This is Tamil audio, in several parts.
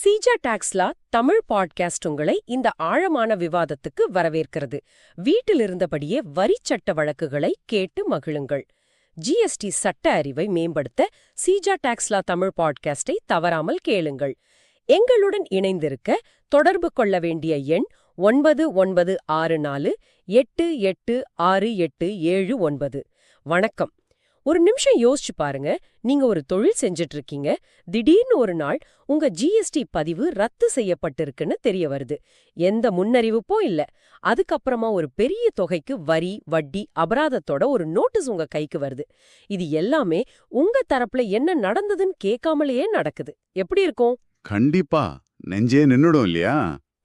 சீஜா டாக்ஸ்லா தமிழ் பாட்காஸ்ட் உங்களை இந்த ஆழமான விவாதத்துக்கு வரவேற்கிறது. வீட்டில் இருந்தபடியே வரிச்சட்ட வழக்குகளை கேட்டு மகிழுங்கள். ஜிஎஸ்டி சட்ட அறிவை மேம்படுத்த சீஜா டாக்ஸ்லா தமிழ் பாட்காஸ்டை தவறாமல் கேளுங்கள். எங்களுடன் இணைந்திருக்க தொடர்பு கொள்ள வேண்டிய எண் 9964886879. வணக்கம். ஒரு நிமிஷம் யோசிச்சு பாருங்க. நீங்க ஒரு தொழில் செஞ்சுட்டு இருக்கீங்க. திடீர்னு ஒரு நாள் உங்க ஜிஎஸ்டி பதிவு ரத்து செய்யப்பட்டிருக்குன்னு தெரிய வருது. எந்த முன்னறிவிப்பும் இல்ல. அதுக்கப்புறமா ஒரு பெரிய தொகைக்கு வரி, வட்டி, அபராதத்தோட ஒரு நோட்டீஸ் உங்க கைக்கு வருது. இது எல்லாமே உங்க தரப்புல என்ன நடந்ததுன்னு கேட்காமலேயே நடக்குது. எப்படி இருக்கும்? கண்டிப்பா நெஞ்சே நின்னுடும் இல்லையா?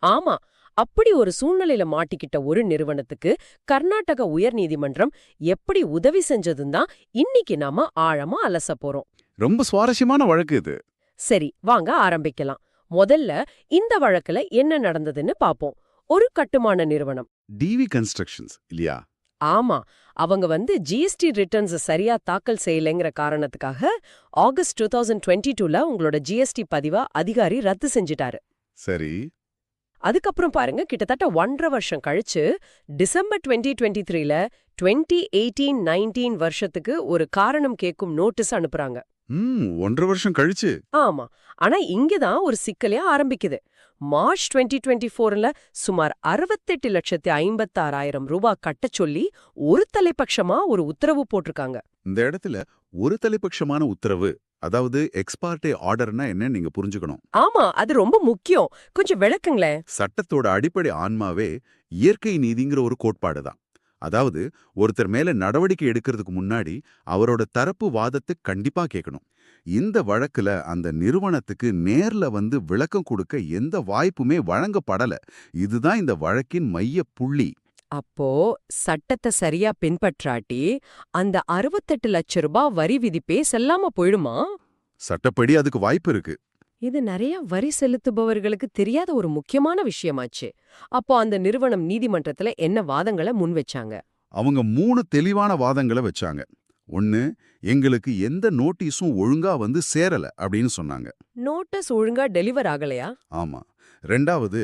ஆமா. அப்படி ஒரு சூழ்நிலையில மாட்டிக்கிட்ட ஒரு நிறுவனத்துக்கு கர்நாடக உயர்நீதிமன்றம் எப்படி உதவி செஞ்சதுன்னு தான் இன்னைக்கு நாம ஆழமா அலச போறோம். ரொம்ப சுவாரஸ்யமான வழக்கு இது. சரி, வாங்க ஆரம்பிக்கலாம். முதல்ல இந்த வழக்குல என்ன நடந்ததுன்னு பாப்போம். ஒரு கட்டுமான நிறுவனம், டிவி கன்ஸ்ட்ரக்ஷன்ஸ் இல்லையா? ஆமா, அவங்க ஜிஎஸ்டி ரிட்டர்ன்ஸ் சரியா தாக்கல் செய்யலைங்கிற காரணத்துக்காக ஆகஸ்ட் 2022ல உங்களோட ஜிஎஸ்டி பதிவா அதிகாரி ரத்து செஞ்சிட்டாரு. சரி. அதுக்கப்புறம் பாருங்க, கிட்டத்தட்ட 1.5 வருஷம் கழிச்சு டிசம்பர் 2023ல 2018-19 வருஷத்துக்கு ஒரு காரணம் கேட்கும் நோட்டீஸ் அனுப்புறாங்க. 1.5 வருஷம் கழிச்சு? ஆமா. ஆனா இங்கதான் ஒரு சிக்கலே ஆரம்பிக்குது. மார்ச் 2024ல சுமார் 68,56,000 ரூபாய் கட்டச் சொல்லி ஒரு தலைப்பட்சமா ஒரு உத்தரவு போட்டிருக்காங்க. இந்த இடத்துல ஒரு தலைப்பட்சமான உத்தரவு, அதாவது எக்ஸ்பார்ட்டே ஆர்டர்னா என்ன நீங்க புரிஞ்சுக்கணும். ஆமா, அது ரொம்ப முக்கியம். கொஞ்சம் விளக்குங்களேன். சட்டத்தோட அடிப்படை ஆன்மாவே இயற்கை நீதிங்கிற ஒரு கோட்பாடு தான். அதாவது ஒருத்தர் மேல நடவடிக்கை எடுக்கிறதுக்கு முன்னாடி அவரோட தரப்பு வாதத்தை கண்டிப்பா கேட்கணும். இந்த வழக்குல அந்த நிறுவனத்துக்கு நேர்ல விளக்கம் கொடுக்க எந்த வாய்ப்புமே வழங்கப்படல. இதுதான் இந்த வழக்கின் மைய புள்ளி. அப்போ சட்டத்தை சரியா பின்பற்றாட்டி அந்த 68 லட்சம் ரூபாய் வரி விதிப்பே செல்லாம போயிடுமா? சட்டப்படி அதுக்கு வாய்ப்பு இருக்கு. இது நிறைய வரி செலுத்துபவர்களுக்கு தெரியாத ஒரு முக்கியமான விஷயமாச்சு. அப்போ அந்த நிறுவனம் நீதிமன்றத்துல என்ன வாதங்களை முன் வச்சாங்க? அவங்க 3 தெளிவான வாதங்களை வச்சாங்க. ஒன்னு, எங்களுக்கு எந்த நோட்டீஸும் ஒழுங்கா சேரல அப்படின்னு சொன்னாங்க. நோட்டீஸ் ஒழுங்கா டெலிவர் ஆகலையா? ஆமா. 2வது,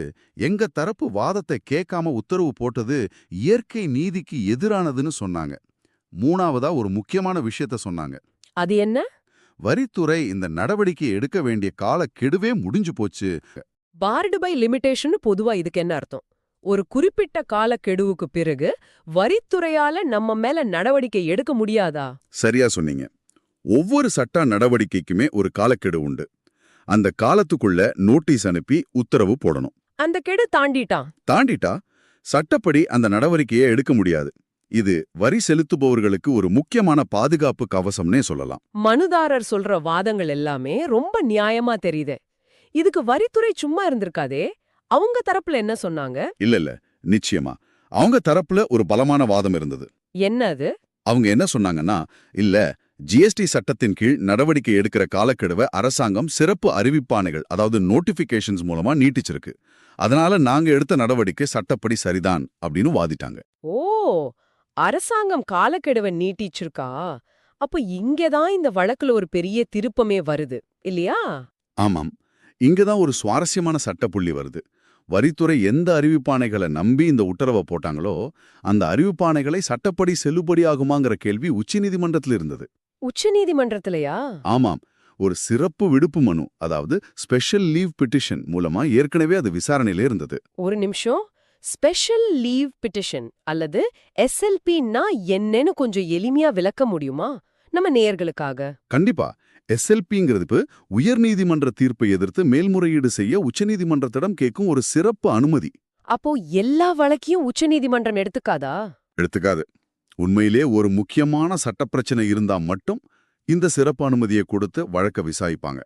எங்க தரப்பு வாதத்தை கேட்காம உத்தரவு போட்டது இயற்கை நீதிக்கு எதிரானதுன்னு சொன்னாங்க. 3வதா ஒரு முக்கியமான விஷயத்த சொன்னாங்க. அது என்ன? வரித்துறை இந்த நடவடிக்கை எடுக்க வேண்டிய காலக்கெடுவே முடிஞ்சு போச்சு. பார்டு பை லிமிடேஷன் பொதுவா இதுக்கு என்ன அர்த்தம்? ஒரு குறிப்பிட்ட காலக்கெடுவுக்கு பிறகு வரித்துறையால நம்ம மேல நடவடிக்கை எடுக்க முடியாதா? சரியா சொன்னீங்க. ஒவ்வொரு சட்ட நடவடிக்கைக்குமே ஒரு காலக்கெடு உண்டு. அந்த காலத்துக்குள்ள நோட்டீஸ் அனுப்பி உத்தரவு போடணும். அந்த கெடு தாண்டிட்டா சட்டப்படி அந்த நடவடிக்கையை எடுக்க முடியாது. இது வரி செலுத்துபவர்களுக்கு ஒரு முக்கியமான பாதுகாப்பு கவசம்னே சொல்லலாம். மனுதாரர் சொல்ற வாதங்கள் எல்லாமே ரொம்ப நியாயமா தெரியுது. இதுக்கு வரித்துறை சும்மா இருந்திருக்காதே. அவங்க தரப்புல என்ன சொன்னாங்க? இல்ல, நிச்சயமா அவங்க தரப்புல ஒரு பலமான வாதம் இருந்தது. என்ன அது? அவங்க என்ன சொன்னாங்கன்னா, இல்ல, ஜிஎஸ்டி சட்டத்தின் கீழ் நடவடிக்கை எடுக்கிற காலக்கெடுவை அரசாங்கம் சிறப்பு அறிவிப்பாணைகள், அதாவது நோட்டிபிகேஷன்ஸ் மூலமா நீட்டிச்சிருக்கு. அதனால நாங்க எடுத்த நடவடிக்கை சட்டப்படி சரிதான் அப்படின்னு வாதிட்டாங்க. ஓ, அரசாங்கம் காலக்கெடுவை நீட்டிச்சிருக்கா? அப்ப இங்கதான் இந்த வழக்குல ஒரு பெரிய திருப்பமே வருது இல்லையா? ஆமாம். இங்கதான் ஒரு சுவாரஸ்யமான சட்டப்புள்ளி வருது. வரித்துறை எந்த அறிவிப்பாணைகளை நம்பி இந்த உத்தரவை போட்டாங்களோ அந்த அறிவிப்பாணைகளை சட்டப்படி செல்லுபடியாகுமாங்கிற கேள்வி உச்சநீதிமன்றத்தில் இருந்தது. உச்சநீதிமன்றத்திலயா? ஆமாம். ஒரு சிறப்பு விடுப்பு மனு, அதாவது ஸ்பெஷல் லீவ் பிட்டிஷன் மூலமா ஏற்கனவே அது விசாரணையில இருந்தது. ஒரு நிமிஷம். ஸ்பெஷல் லீவ் பிட்டிஷன் அல்லது எஸ்எல்பின்னா என்னன்னு கொஞ்சம் எளிமையா விளக்க முடியுமா நம்ம நேயர்களுக்காக? கண்டிப்பா. எஸ்எல்பிங்கிறது உயர்நீதிமன்ற தீர்ப்பை எதிர்த்து மேல்முறையீடு செய்ய உச்சநீதிமன்றத்திடம் கேட்கும் ஒரு சிறப்பு அனுமதி. அப்போ எல்லா வழக்கையும் உச்சநீதிமன்றம் எடுத்துக்காதா? எடுத்துக்காது. உண்மையிலே ஒரு முக்கியமான சட்டப்பிரச்சனை இருந்தா மட்டும் இந்த சிறப்பு அனுமதியை கொடுத்து வழக்க விசாரிப்பாங்க.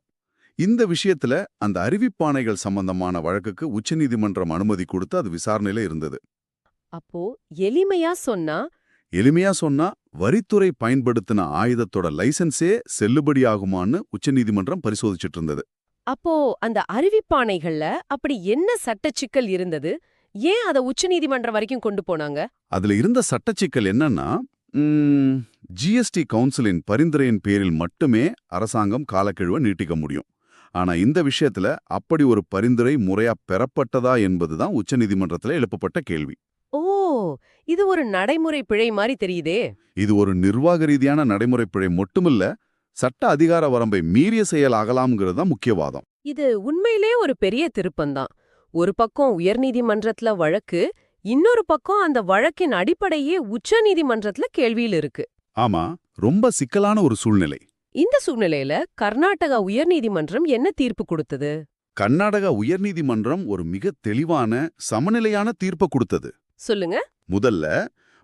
இந்த விஷயத்துல அந்த அறிவிப்பாணைகள் சம்பந்தமான வழக்குக்கு உச்சநீதிமன்றம் அனுமதி கொடுத்து அது விசாரணையில இருந்தது. அப்போ எளிமையா சொன்னா வரித்துறை பயன்படுத்தின ஆயுதத்தோட லைசன்ஸே செல்லுபடியாகுமான்னு உச்சநீதிமன்றம் பரிசோதிச்சிட்டு இருந்தது. அப்போ அந்த அறிவிப்பாணைகள்ல அப்படி என்ன சட்டச்சிக்கல் இருந்தது? ஏன் அதை உச்சநீதிமன்றம் வரைக்கும் கொண்டு போனாங்க? அதுல இருந்த சட்டச்சிக்கல் என்னன்னா, ஜிஎஸ்டி கவுன்சிலின் பரிந்துரையின் பேரில் மட்டுமே அரசாங்கம் காலக்கெழுவை நீட்டிக்க முடியும். ஆனா இந்த விஷயத்துல அப்படி ஒரு பரிந்துரை முறையா பெறப்பட்டதா என்பதுதான் உச்சநீதிமன்றத்துல எழுப்பப்பட்ட கேள்வி. ஓ, இது ஒரு நடைமுறை பிழை மாதிரி தெரியுதே. இது ஒரு நிர்வாக ரீதியான நடைமுறை பிழை மட்டுமில்ல, சட்ட அதிகார வரம்பை மீறிய செயல் ஆகலாம்ங்கிறது தான் முக்கிய வாதம். இது உண்மையிலே ஒரு பெரிய திருப்பம்தான். ஒரு பக்கம் உயர்நீதிமன்றத்துல வழக்கு, இன்னொரு பக்கம் அந்த வழக்கின் அடிப்படையே உச்சநீதிமன்றத்துல கேள்வியில் இருக்கு. ஆமா, ரொம்ப சிக்கலான ஒரு சூழ்நிலை. இந்த சூழ்நிலையில கர்நாடகா உயர்நீதிமன்றம் என்ன தீர்ப்பு கொடுத்தது? கர்நாடகா உயர்நீதிமன்றம் ஒரு மிக தெளிவான, சமநிலையான தீர்ப்பை கொடுத்தது. சொல்லுங்க. முதல்ல,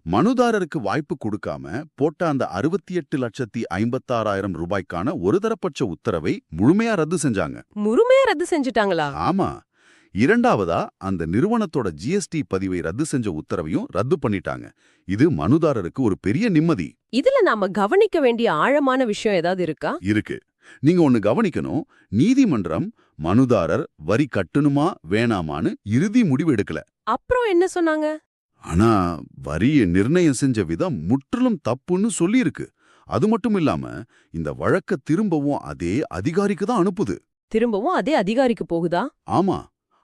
மனுதாரருக்கு வாய்ப்பு கொடுக்காம போட்ட அந்த 68,56,000 ரூபாய்க்கான ஒருதரப்பட்ச உத்தரவை முழுமையா ரத்து செஞ்சாங்க. முழுமையா ரத்து செஞ்சுட்டாங்களா? ஆமா. இரண்டாவதா, அந்த நிறுவனத்தோட ஜிஎஸ்டி பதிவை ரத்து செஞ்ச உத்தரவையும் ரத்து பண்ணிட்டாங்க. இது மனுதாரருக்கு ஒரு பெரிய நிம்மதி. இதுல நாம கவனிக்க வேண்டிய ஆழமான விஷயம் ஏதாவது இருக்கா? இருக்கு. நீங்க ஒன்னு கவனிக்கணும். நீதிமன்றம் மனுதாரர் வரி கட்டணுமா வேணாமான்னு இறுதி முடிவு எடுக்கல. அப்புறம் என்ன சொன்னாங்க? ஆனா வரியை நிர்ணயம் செஞ்ச விதம் முற்றிலும் தப்புன்னு சொல்லியிருக்கு. அது மட்டும் இல்லாம இந்த வழக்க திரும்பவும் அதே அதிகாரிக்கு தான் அனுப்புது. திரும்பவும் அதே அதிகாரிக்கு போகுதா? ஆமா.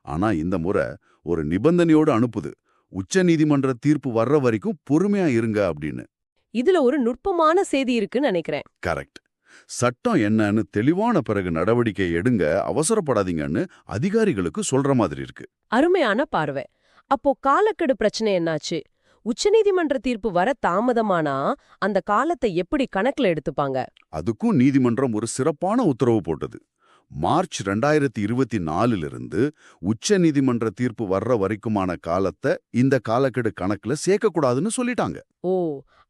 ஆனா இந்த முறை ஒரு நிபந்தனையோடு அனுப்புது. உச்ச நீதிமன்ற தீர்ப்பு வர்ற வரைக்கும் பொறுமையா இருங்க அப்படின்னு. இதுல ஒரு நுட்பமான செய்தி இருக்குன்னு நினைக்கிறேன். கரெக்ட். சட்டம் என்னன்னு தெளிவான பிறகு நடவடிக்கை எடுங்க, அவசரப்படாதீங்கன்னு அதிகாரிகளுக்கு சொல்ற மாதிரி இருக்கு. அருமையான பார்வை. அப்போ காலக்கெடு பிரச்சனை என்னாச்சு? உச்சநீதிமன்ற தீர்ப்பு வர தாமதமானா அந்த காலத்தை எப்படி கணக்குல எடுத்துப்பாங்க? அதுக்கும் நீதிமன்றம் ஒரு சிறப்பான உத்தரவு போட்டது. மார்ச் 2024 உச்ச நீதிமன்ற தீர்ப்பு வர்ற வரைக்குமான காலத்தை இந்த காலக்கெடு கணக்குல சேர்க்கக்கூடாதுன்னு சொல்லிட்டாங்க. ஓ,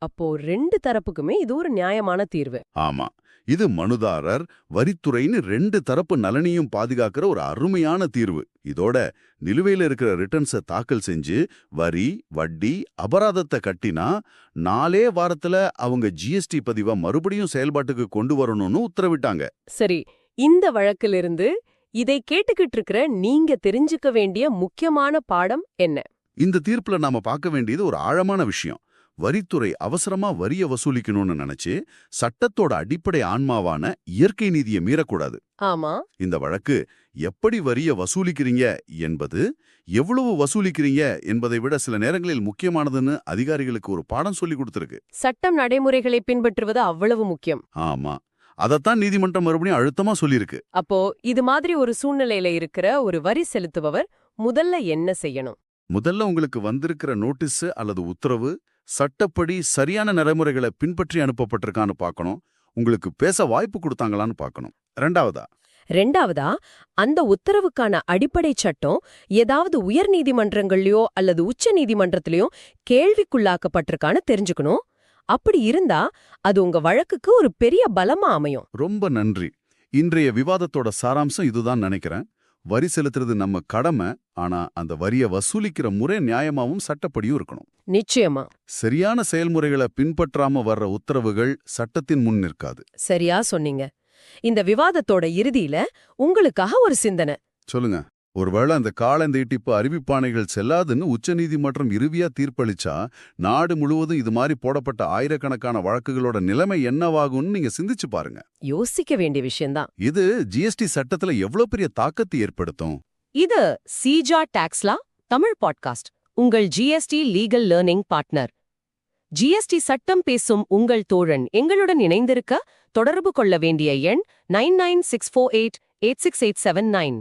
அப்போ ரெண்டு தரப்புக்குமே இது ஒரு நியாயமான தீர்வு. ஆமா, இது மனுதாரர், வரித்துறைன்னு ரெண்டு தரப்பு நலனையும் பாதுகாக்கிற ஒரு அருமையான தீர்வு. இதோட நிலுவையில இருக்கிற ரிட்டர்ன்ஸை தாக்கல் செஞ்சு வரி, வட்டி, அபராதத்தை கட்டினா 4 வாரத்துல அவங்க ஜிஎஸ்டி பதிவை மறுபடியும் செயல்பாட்டுக்கு கொண்டு வரணும்னு உத்தரவிட்டாங்க. சரி, இந்த வழக்கிலிருந்து இதை கேட்டுக்கிட்டு இருக்கிற நீங்க தெரிஞ்சுக்க வேண்டிய முக்கியமான பாடம் என்ன? இந்த தீர்ப்புல நாம பார்க்க வேண்டியது ஒரு ஆழமான விஷயம். வரித்துறை அவசரமா வரிய வசூலிக்கணும்னு நினைச்சு சட்டத்தோட அடிப்படை ஆன்மாவான இயற்கை நீதியை மீறக்கூடாது. ஆமா. இந்த வழக்கு எப்படி வரிய வசூலிக்கிறீங்க என்பது, எவ்வளவு வசூலிக்கிறீங்க என்பதை விட சில நேரங்களில் முக்கியமானதுன்னு அதிகாரிகளுக்கு ஒரு பாடம் சொல்லி கொடுத்திருக்கு. சட்டம் நடைமுறைகளை பின்பற்றுவது அவ்வளவு முக்கியம். ஆமா, அதத்தான் நீதிமன்றம் மறுபடியும் அழுத்தமா சொல்லியிருக்கு. அப்போ இது மாதிரி ஒரு சூழ்நிலையில இருக்கிற ஒரு வரி செலுத்துபவர் முதல்ல என்ன செய்யணும்? முதல்ல உங்களுக்கு வந்திருக்கிற நோட்டீஸ் அல்லது உத்தரவு சட்டப்படி சரியான நடைமுறைகளை பின்பற்றி அனுப்பப்பட்டிருக்கான்னு பார்க்கணும். உங்களுக்கு பேச வாய்ப்பு கொடுத்தாங்களான்னு பார்க்கணும். ரெண்டாவதா, அந்த உத்தரவுக்கான அடிப்படை சட்டம் ஏதாவது உயர் நீதிமன்றங்கள்லயோ அல்லது உச்ச நீதிமன்றத்திலயோ கேள்விக்குள்ளாக்கப்பட்டிருக்கான்னு தெரிஞ்சுக்கணும். அப்படி இருந்தா அது உங்க வழக்குக்கு ஒரு பெரிய பலமா அமையும். ரொம்ப நன்றி. இன்றைய விவாதத்தோட சாராம்சம் இதுதான் நினைக்கிறேன். வரி செலுத்துறது நம்ம கடமை, ஆனா அந்த வரிய வசூலிக்கிற முறை நியாயமாவும் சட்டப்படியும் இருக்கணும். நிச்சயமா. சரியான செயல்முறைகளை பின்பற்றாம வர்ற உத்தரவுகள் சட்டத்தின் முன் நிற்காது. சரியா சொன்னீங்க. இந்த விவாதத்தோட இறுதியில உங்களுக்காக ஒரு சிந்தனை. சொல்லுங்க. ஒருவேளை அந்த கால நீட்டிப்பு அறிவிப்பாணைகள் செல்லாதுன்னு உச்சநீதிமன்றம் இறுதியா தீர்ப்பளிச்சா நாடு முழுவதும் இது மாதிரி போடப்பட்ட ஆயிரக்கணக்கான வழக்குகளோட நிலைமை என்னவாகும்னு நீங்க சிந்திச்சு பாருங்க. யோசிக்க வேண்டிய விஷயம்தான். இது ஜிஎஸ்டி சட்டத்துல எவ்வளவு பெரிய தாக்கத்தை ஏற்படுத்தும். இது சீஜா டாக்ஸ்லா தமிழ் பாட்காஸ்ட், உங்கள் GST legal learning partner. GST சட்டம் பேசும் உங்கள் தோழன் எங்களுடன் இணைந்திருக்க தொடர்பு கொள்ள வேண்டிய எண் 9964886879.